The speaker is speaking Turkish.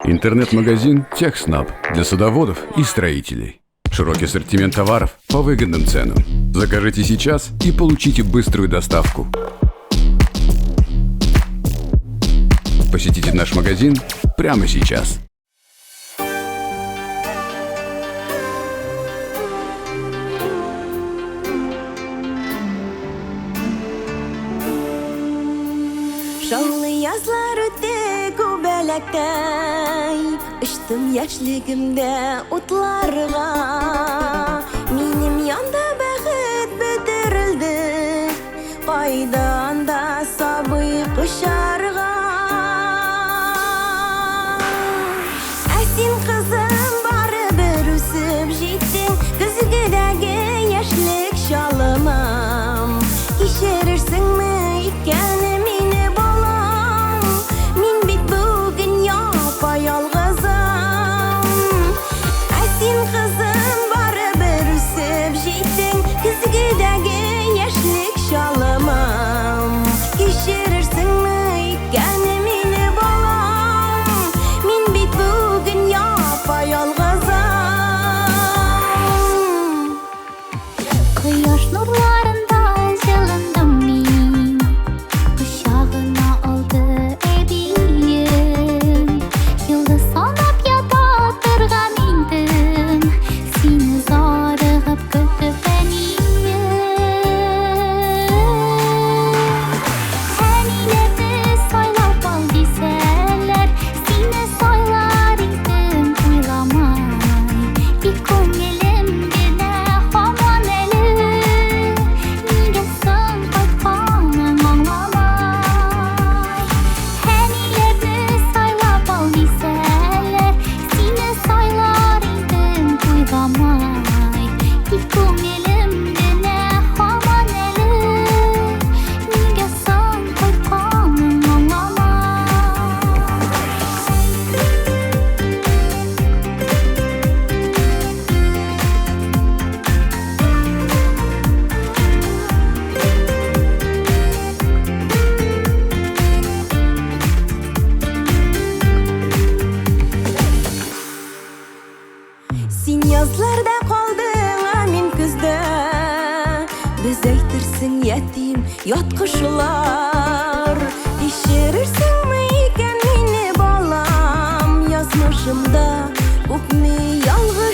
Интернет-магазин TechSnap для садоводов и строителей. Широкий ассортимент товаров по выгодным ценам. Закажите сейчас и получите быструю доставку. Посетите наш магазин прямо сейчас. Şanlı yazlar öte kubelekten Iştım yaşligimde utlarga Minim yanda bəxit bitirildi Qaydan da sabıy qışarga Əsin kızım barı bir üsüp jittin Kızgıdagi yaşlik şalımam Kişirirsin mi ikkenim Sen yazlarda kaldın amin küzde Biz eytirsin yetim yat kışlar Pişirirsin mi iken meni balam Yazmışımda hukmi yalgız